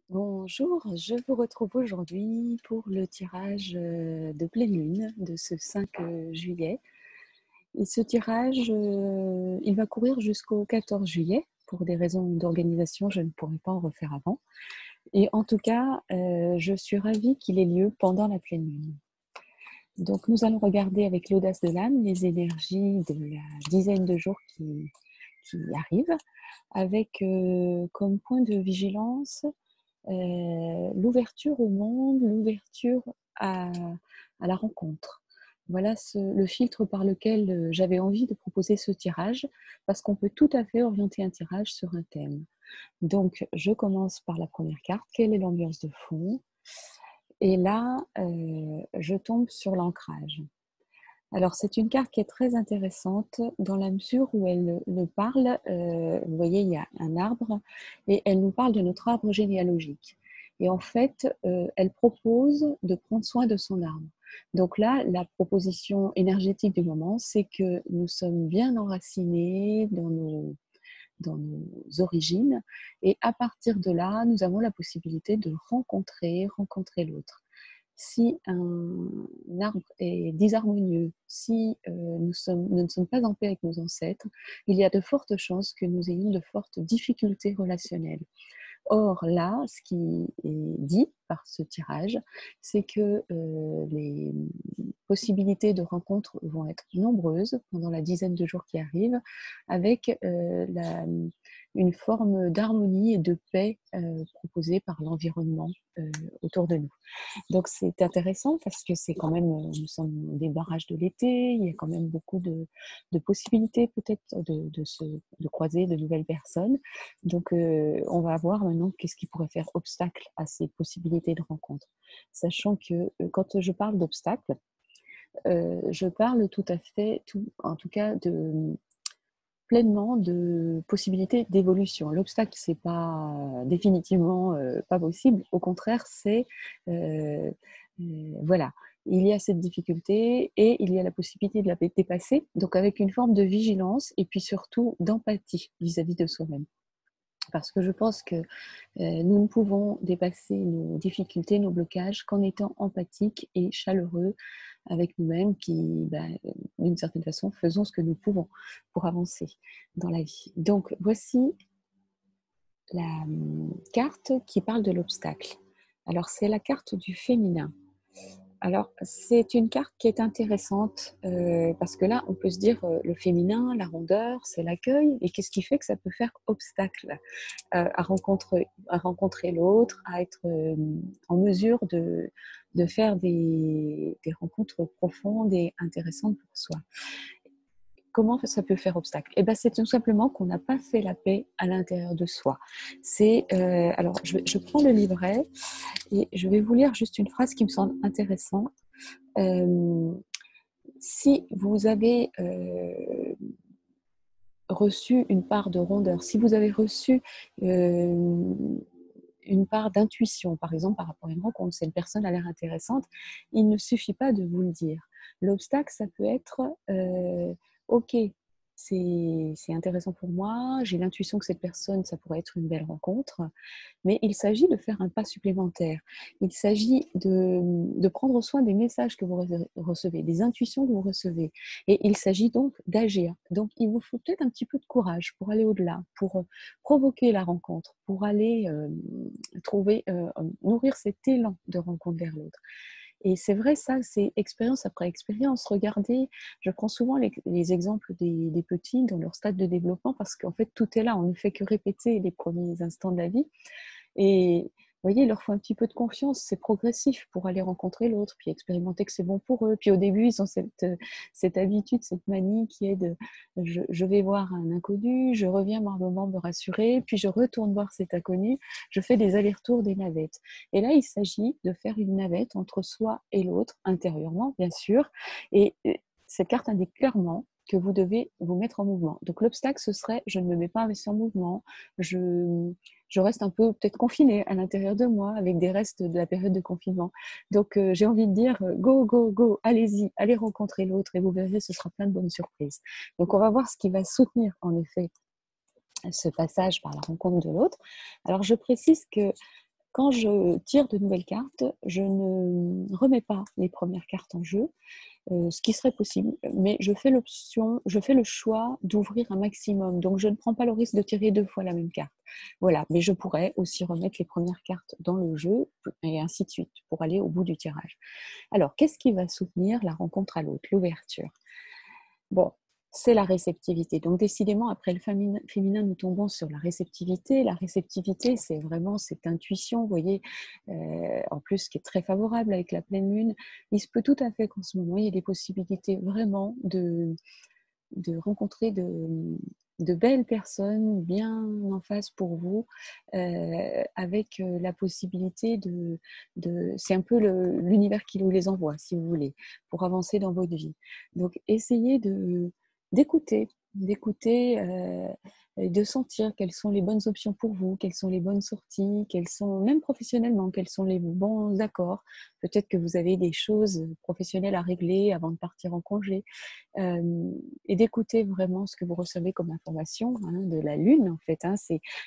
Bonjour, je vous retrouve aujourd'hui pour le tirage de pleine lune de ce 5 juillet. Et ce tirage, il va courir jusqu'au 14 juillet. Pour des raisons d'organisation, je ne pourrai pas en refaire avant. Et en tout cas, je suis ravie qu'il ait lieu pendant la pleine lune. Donc, nous allons regarder avec l'audace de l'âme les énergies de la dizaine de jours qui arrivent, avec comme point de vigilance l'ouverture au monde, l'ouverture à, à la rencontre. Voilà le filtre par lequel j'avais envie de proposer ce tirage, parce qu'on peut tout à fait orienter un tirage sur un thème. Donc, je commence par la première carte. Quelle est l'ambiance de fond? Et là, je tombe sur l'ancrage. Alors, c'est une carte qui est très intéressante dans la mesure où elle nous parle, vous voyez, il y a un arbre et elle nous parle de notre arbre généalogique. Et en fait, elle propose de prendre soin de son arbre. Donc là, la proposition énergétique du moment, c'est que nous sommes bien enracinés dans nos origines et à partir de là, nous avons la possibilité de rencontrer l'autre. Si un arbre est disharmonieux, si nous ne sommes pas en paix avec nos ancêtres, il y a de fortes chances que nous ayons de fortes difficultés relationnelles. Or là, ce qui est dit par ce tirage, c'est que les possibilités de rencontre vont être nombreuses pendant la dizaine de jours qui arrivent, avec une forme d'harmonie et de paix proposée par l'environnement autour de nous. Donc c'est intéressant parce que c'est quand même, nous sommes au démarrage de l'été, il y a quand même beaucoup de possibilités peut-être de croiser de nouvelles personnes. Donc on va voir maintenant qu'est-ce qui pourrait faire obstacle à ces possibilités de rencontre. Sachant que quand je parle d'obstacle, je parle tout à fait, en tout cas pleinement de possibilités d'évolution. L'obstacle, c'est pas définitivement pas possible. Au contraire, c'est voilà, il y a cette difficulté et il y a la possibilité de la dépasser. Donc avec une forme de vigilance et puis surtout d'empathie vis-à-vis de soi-même. Parce que je pense que nous ne pouvons dépasser nos difficultés, nos blocages qu'en étant empathiques et chaleureux avec nous-mêmes qui, d'une certaine façon, faisons ce que nous pouvons pour avancer dans la vie. Donc, voici la carte qui parle de l'obstacle. Alors, c'est la carte du féminin. Alors, c'est une carte qui est intéressante parce que là, on peut se dire le féminin, la rondeur, c'est l'accueil. Et qu'est-ce qui fait que ça peut faire obstacle à rencontrer l'autre, à être en mesure de faire des rencontres profondes et intéressantes pour soi? Comment ça peut faire obstacle? Eh ben, c'est tout simplement qu'on n'a pas fait la paix à l'intérieur de soi. Alors, je prends le livret et je vais vous lire juste une phrase qui me semble intéressante. Euh, Si vous avez reçu une part de rondeur, si vous avez reçu euh, une part d'intuition, par exemple par rapport à une rencontre, cette personne a l'air intéressante, il ne suffit pas de vous le dire. L'obstacle, ça peut être ok, c'est intéressant pour moi, j'ai l'intuition que cette personne, ça pourrait être une belle rencontre, mais il s'agit de faire un pas supplémentaire. Il s'agit de prendre soin des messages que vous recevez, des intuitions que vous recevez. Et il s'agit donc d'agir. Donc, il vous faut peut-être un petit peu de courage pour aller au-delà, pour provoquer la rencontre, pour aller nourrir cet élan de rencontre vers l'autre. Et c'est vrai, ça, c'est expérience après expérience. Regardez, je prends souvent les exemples des petits dans leur stade de développement parce qu'en fait, tout est là. On ne fait que répéter les premiers instants de la vie. Et vous voyez, il leur faut un petit peu de confiance, c'est progressif pour aller rencontrer l'autre, puis expérimenter que c'est bon pour eux. Puis au début, ils ont cette habitude, cette manie qui est je vais voir un inconnu, je reviens par moment me rassurer, puis je retourne voir cet inconnu, je fais des allers-retours, des navettes. Et là, il s'agit de faire une navette entre soi et l'autre, intérieurement, bien sûr. Et cette carte indique clairement que vous devez vous mettre en mouvement. Donc l'obstacle, ce serait, je ne me mets pas en mouvement, je reste un peu peut-être confinée à l'intérieur de moi avec des restes de la période de confinement. Donc j'ai envie de dire go, go, go, allez-y, allez rencontrer l'autre et vous verrez, ce sera plein de bonnes surprises. Donc on va voir ce qui va soutenir en effet ce passage par la rencontre de l'autre. Alors je précise que Quand je tire de nouvelles cartes, je ne remets pas les premières cartes en jeu, ce qui serait possible, mais je fais le choix d'ouvrir un maximum. Donc, je ne prends pas le risque de tirer 2 fois la même carte. Voilà, mais je pourrais aussi remettre les premières cartes dans le jeu et ainsi de suite pour aller au bout du tirage. Alors, qu'est-ce qui va soutenir la rencontre à l'autre, l'ouverture? Bon, c'est la réceptivité. Donc, décidément, après le féminin, nous tombons sur la réceptivité. La réceptivité, c'est vraiment cette intuition, vous voyez, en plus, qui est très favorable avec la pleine lune. Il se peut tout à fait qu'en ce moment, il y ait des possibilités vraiment de rencontrer de belles personnes bien en face pour vous, avec la possibilité c'est un peu l'univers qui vous les envoie, si vous voulez, pour avancer dans votre vie. Donc, essayez d'écouter et de sentir quelles sont les bonnes options pour vous, quelles sont les bonnes sorties, quelles sont, même professionnellement, quels sont les bons accords. Peut-être que vous avez des choses professionnelles à régler avant de partir en congé. Et d'écouter vraiment ce que vous recevez comme information, hein, de la lune en fait. Hein,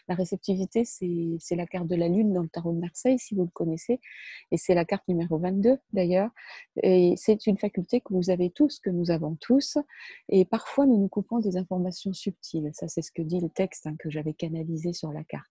la réceptivité, c'est la carte de la lune dans le tarot de Marseille, si vous le connaissez, et c'est la carte numéro 22 d'ailleurs. Et c'est une faculté que vous avez tous, que nous avons tous, et parfois nous nous coupons des informations subtiles. Ça, c'est ce que dit le texte, hein, que j'avais canalisé sur la carte.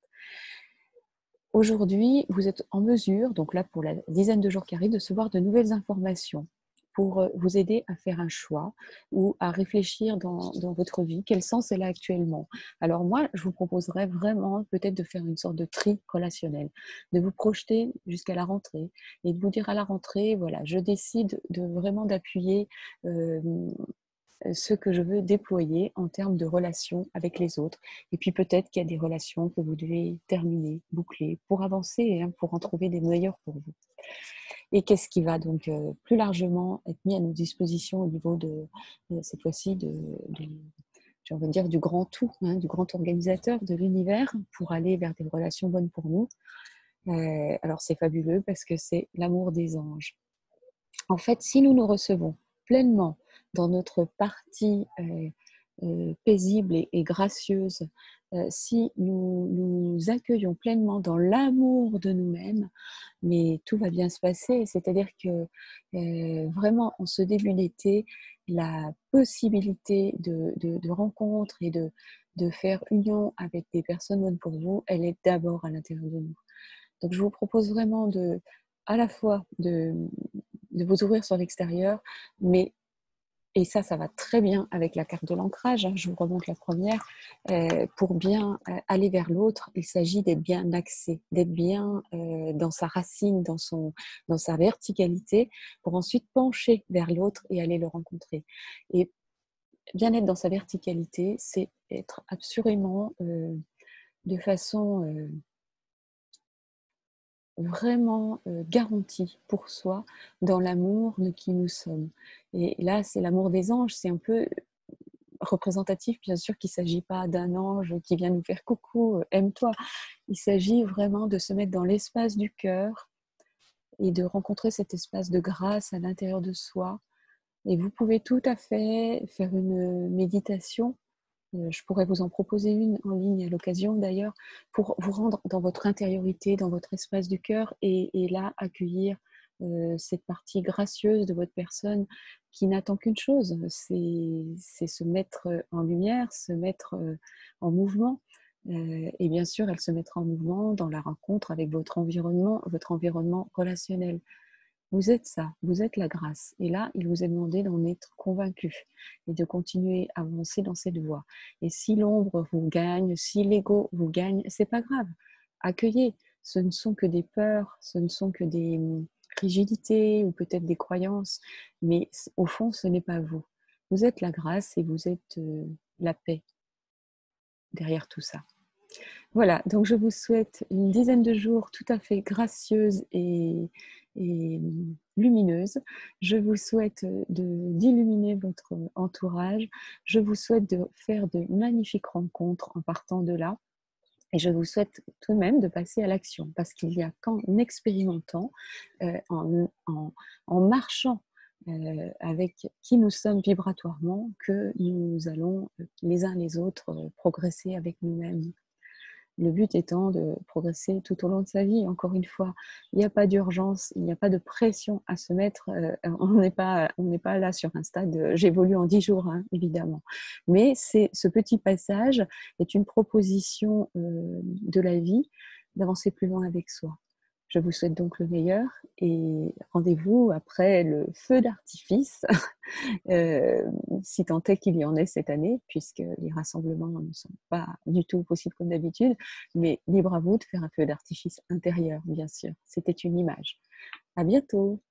Aujourd'hui, vous êtes en mesure, donc là pour la dizaine de jours qui arrivent, de recevoir de nouvelles informations pour vous aider à faire un choix ou à réfléchir dans votre vie, quel sens elle a actuellement. Alors moi, je vous proposerais vraiment peut-être de faire une sorte de tri relationnel, de vous projeter jusqu'à la rentrée et de vous dire à la rentrée, voilà, je décide de vraiment d'appuyer ce que je veux déployer en termes de relations avec les autres. Et puis peut-être qu'il y a des relations que vous devez terminer, boucler, pour avancer, hein, pour en trouver des meilleures pour vous. Et qu'est-ce qui va donc plus largement être mis à nos dispositions au niveau cette fois-ci, j'ai envie de dire du grand tout, hein, du grand organisateur de l'univers pour aller vers des relations bonnes pour nous. Alors c'est fabuleux parce que c'est l'amour des anges. En fait, si nous nous recevons pleinement dans notre partie paisible et gracieuse, si nous nous accueillons pleinement dans l'amour de nous-mêmes, mais tout va bien se passer. C'est-à-dire que vraiment, en ce début d'été, la possibilité de rencontre et de faire union avec des personnes bonnes pour vous, elle est d'abord à l'intérieur de nous. Donc, je vous propose vraiment à la fois de vous ouvrir sur l'extérieur, mais et ça va très bien avec la carte de l'ancrage, hein, je vous remonte la première, pour bien aller vers l'autre, il s'agit d'être bien axé, d'être bien dans sa racine, dans sa verticalité, pour ensuite pencher vers l'autre et aller le rencontrer. Et bien être dans sa verticalité, c'est être absolument de façon vraiment garantie pour soi dans l'amour de qui nous sommes. Et là, c'est l'amour des anges, c'est un peu représentatif, bien sûr qu'il ne s'agit pas d'un ange qui vient nous faire coucou, aime-toi. Il s'agit vraiment de se mettre dans l'espace du cœur et de rencontrer cet espace de grâce à l'intérieur de soi. Et vous pouvez tout à fait faire une méditation. Je pourrais vous en proposer une en ligne à l'occasion d'ailleurs, pour vous rendre dans votre intériorité, dans votre espace du cœur et là accueillir cette partie gracieuse de votre personne qui n'attend qu'une chose, c'est se mettre en lumière, se mettre en mouvement. Et bien sûr, elle se mettra en mouvement dans la rencontre avec votre environnement relationnel. Vous êtes ça, vous êtes la grâce. Et là, il vous est demandé d'en être convaincu et de continuer à avancer dans cette voie. Et si l'ombre vous gagne, si l'ego vous gagne, c'est pas grave. Accueillez. Ce ne sont que des peurs, ce ne sont que des rigidités ou peut-être des croyances, mais au fond, ce n'est pas vous. Vous êtes la grâce et vous êtes la paix derrière tout ça. Voilà, donc je vous souhaite une dizaine de jours tout à fait gracieuses et lumineuses. Je vous souhaite d'illuminer votre entourage. Je vous souhaite de faire de magnifiques rencontres en partant de là. Et je vous souhaite tout de même de passer à l'action, parce qu'il n'y a qu'en expérimentant, en marchant avec qui nous sommes vibratoirement, que nous allons les uns les autres progresser avec nous-mêmes. Le but étant de progresser tout au long de sa vie. Encore une fois, il n'y a pas d'urgence, il n'y a pas de pression à se mettre. On n'est pas là sur un stade j'évolue en 10 jours, hein, évidemment. Mais ce petit passage est une proposition de la vie d'avancer plus loin avec soi. Je vous souhaite donc le meilleur et rendez-vous après le feu d'artifice, si tant est qu'il y en ait cette année, puisque les rassemblements ne sont pas du tout possibles comme d'habitude, mais libre à vous de faire un feu d'artifice intérieur, bien sûr. C'était une image. À bientôt!